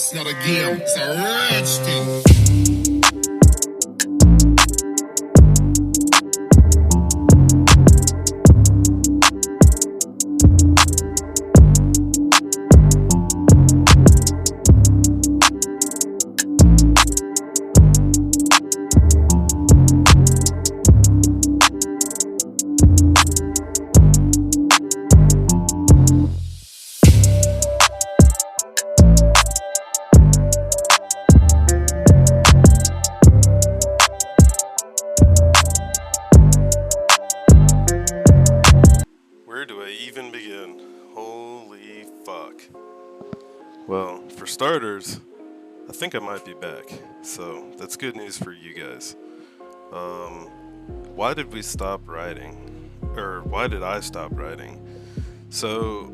It's not a game, it's a rich thing. Where do I even begin? Holy fuck. Well, for starters, I think I might be back, so that's good news for you guys. Why did we stop riding? Or why did I stop riding? So,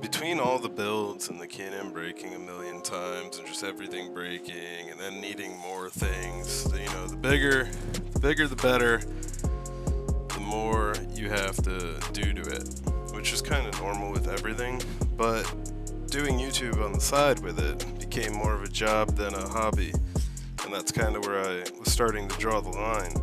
between all the builds and the K&M breaking a million times and just everything breaking and then needing more things, you know, the bigger the better, the more you have to do to it, which is kind of normal with everything, but doing YouTube on the side with it became more of a job than a hobby, and that's kind of where I was starting to draw the line.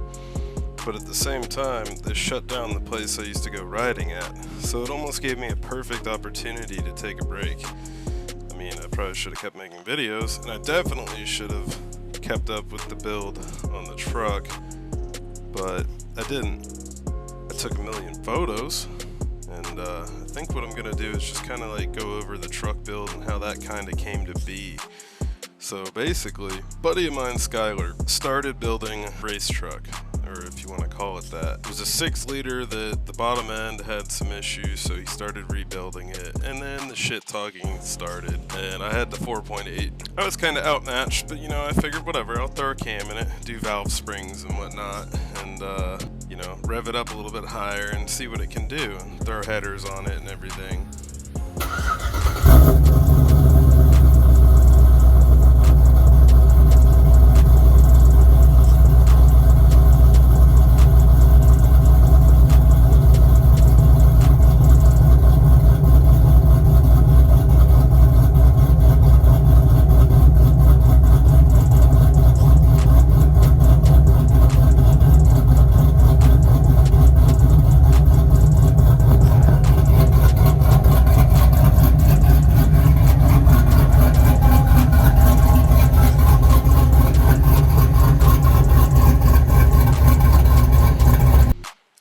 But at the same time, they shut down the place I used to go riding at, so it almost gave me a perfect opportunity to take a break. I mean, I probably should have kept making videos, and I definitely should have kept up with the build on the truck, but I didn't. I took a million photos, and I think what I'm gonna do is just kind of like go over the truck build and how that kind of came to be. So basically, a buddy of mine, Skylar, started building a race truck, or if you want to call it that. It was a 6-liter that the bottom end had some issues, so he started rebuilding it, and then the shit talking started, and I had the 4.8. I was kind of outmatched, but you know, I figured whatever, I'll throw a cam in it, do valve springs and whatnot, and you know, rev it up a little bit higher and see what it can do, and throw headers on it and everything.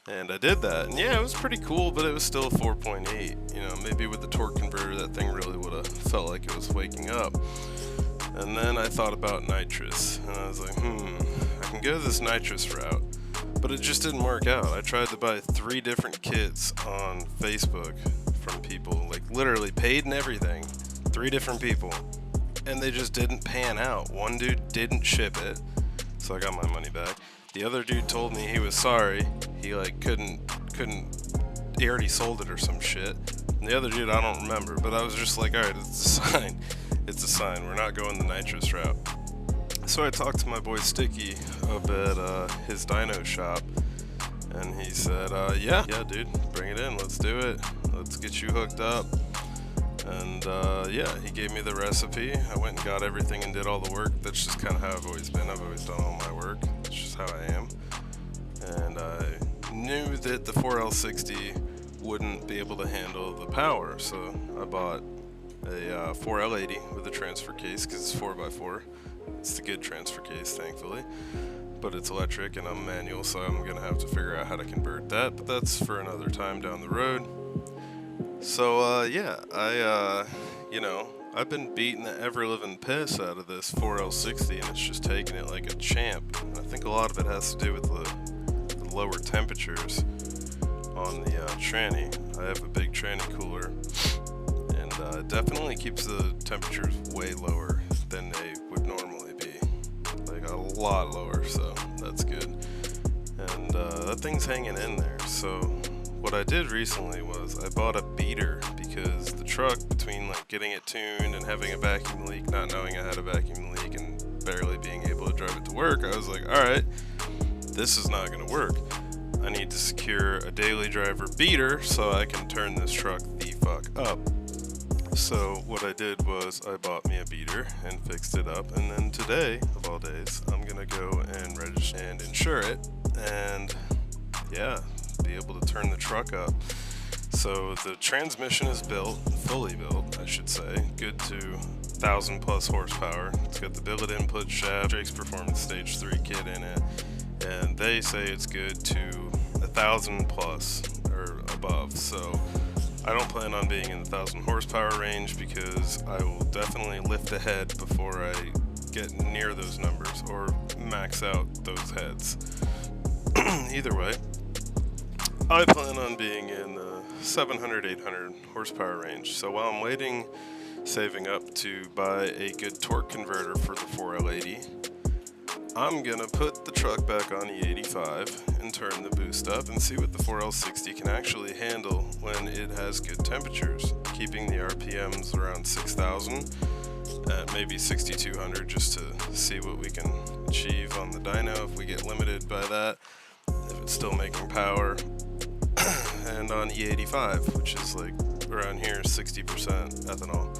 And I did that, and yeah, it was pretty cool, but it was still a 4.8. You know, maybe with the torque converter, that thing really would have felt like it was waking up. And then I thought about nitrous, and I was like, I can go this nitrous route, but it just didn't work out. I tried to buy 3 different kits on Facebook from people, like literally paid and everything, 3 different people, and they just didn't pan out. One dude didn't ship it, so I got my money back. The other dude told me he was sorry. He like couldn't, he already sold it or some shit. And the other dude, I don't remember, but I was just like, alright, it's a sign. It's a sign. We're not going the nitrous route. So I talked to my boy Sticky up at his dyno shop, and he said, yeah dude, bring it in, let's do it. Let's get you hooked up. And yeah, he gave me the recipe. I went and got everything and did all the work. That's just kind of how I've always been. I've always done all my work. It's just how I am. And I knew that the 4L60 wouldn't be able to handle the power, so I bought a 4L80 with a transfer case, because it's 4x4. It's the good transfer case, thankfully. But it's electric and I'm manual, so I'm going to have to figure out how to convert that. But that's for another time down the road. So, yeah, you know, I've been beating the ever-living piss out of this 4L60, and it's just taking it like a champ. And I think a lot of it has to do with the lower temperatures on the tranny. I have a big tranny cooler, and it definitely keeps the temperatures way lower than they would normally be. Like, a lot lower, so that's good. And that thing's hanging in there, so what I did recently was I bought a beater, because the truck, between like getting it tuned and having a vacuum leak, not knowing I had a vacuum leak, and barely being able to drive it to work, I was like, alright, this is not going to work. I need to secure a daily driver beater so I can turn this truck the fuck up. So what I did was I bought me a beater and fixed it up, and then today, of all days, I'm gonna go and register and insure it, and yeah, be able to turn the truck up. So the transmission is built, fully built, I should say, good to 1,000+ horsepower. It's got the billet input shaft, Drake's Performance Stage 3 kit in it, and they say it's good to 1,000+ or above. So I don't plan on being in the 1,000 horsepower range because I will definitely lift a head before I get near those numbers or max out those heads. Either way, I plan on being in the 700, 800 horsepower range. So while I'm waiting, saving up to buy a good torque converter for the 4L80, I'm gonna put the truck back on E85 and turn the boost up and see what the 4L60 can actually handle when it has good temperatures, keeping the RPMs around 6,000 at maybe 6,200 just to see what we can achieve on the dyno if we get limited by that, if it's still making power. And on E85, which is like around here 60% ethanol,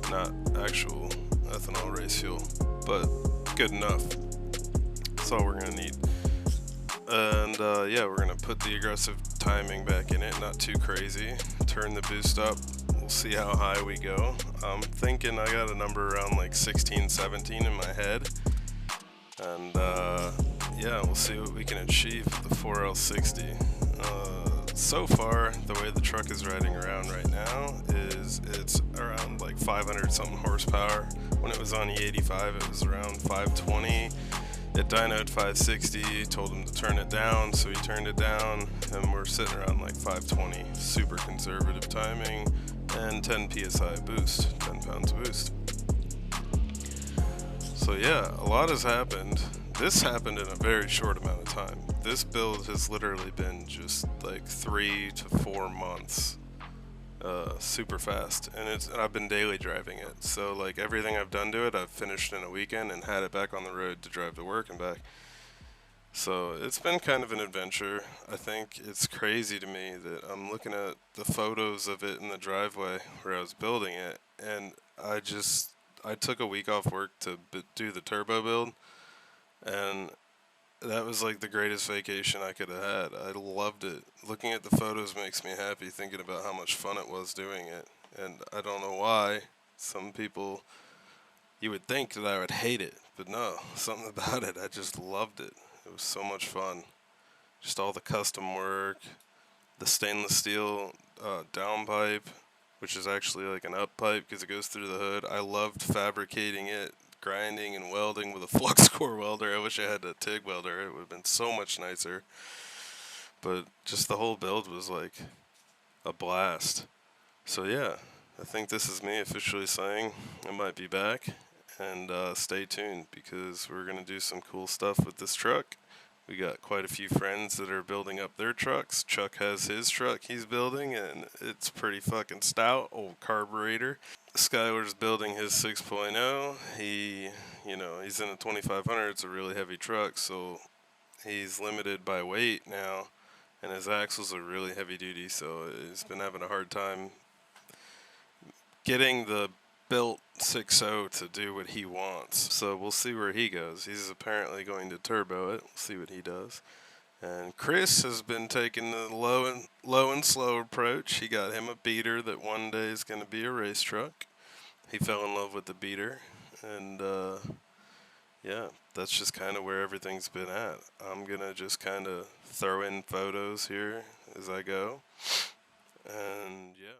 not actual ethanol race fuel, but good enough. That's all we're gonna need. And yeah, we're gonna put the aggressive timing back in it, not too crazy. Turn the boost up, we'll see how high we go. I'm thinking I got a number around like 16, 17 in my head. And yeah, we'll see what we can achieve with the 4L60. So far, the way the truck is riding around right now is it's around like 500 something horsepower. When it was on E85, it was around 520. It dynoed 560, told him to turn it down, so he turned it down, and we're sitting around like 520. Super conservative timing, and 10 psi boost, 10 pounds boost. So yeah, a lot has happened. This happened in a very short amount of time. This build has literally been just like 3 to 4 months. Super fast, and I've been daily driving it, so like everything I've done to it I've finished in a weekend and had it back on the road to drive to work and back. So it's been kind of an adventure. I think it's crazy to me that I'm looking at the photos of it in the driveway where I was building it, and I took a week off work to do the turbo build, and that was like the greatest vacation I could have had. I loved it. Looking at the photos makes me happy, thinking about how much fun it was doing it. And I don't know why. Some people, you would think that I would hate it, but no, something about it, I just loved it. It was so much fun. Just all the custom work, the stainless steel downpipe, which is actually like an up pipe because it goes through the hood. I loved fabricating it, grinding and welding with a flux core welder. I wish I had a TIG welder. It would have been so much nicer. But just the whole build was like a blast. So yeah, I think this is me officially saying I might be back. And stay tuned because we're going to do some cool stuff with this truck. We got quite a few friends that are building up their trucks. Chuck has his truck he's building, and it's pretty fucking stout, old carburetor. Skylar's building his 6.0. He's in a 2500. It's a really heavy truck, so he's limited by weight now, and his axles are really heavy duty, so he's been having a hard time getting the built 6.0 to do what he wants. So we'll see where he goes. He's apparently going to turbo it. We'll see what he does. And Chris has been taking the low and slow approach. He got him a beater that one day is going to be a race truck. He fell in love with the beater, and yeah, that's just kind of where everything's been at. I'm gonna just kind of throw in photos here as I go, and yeah.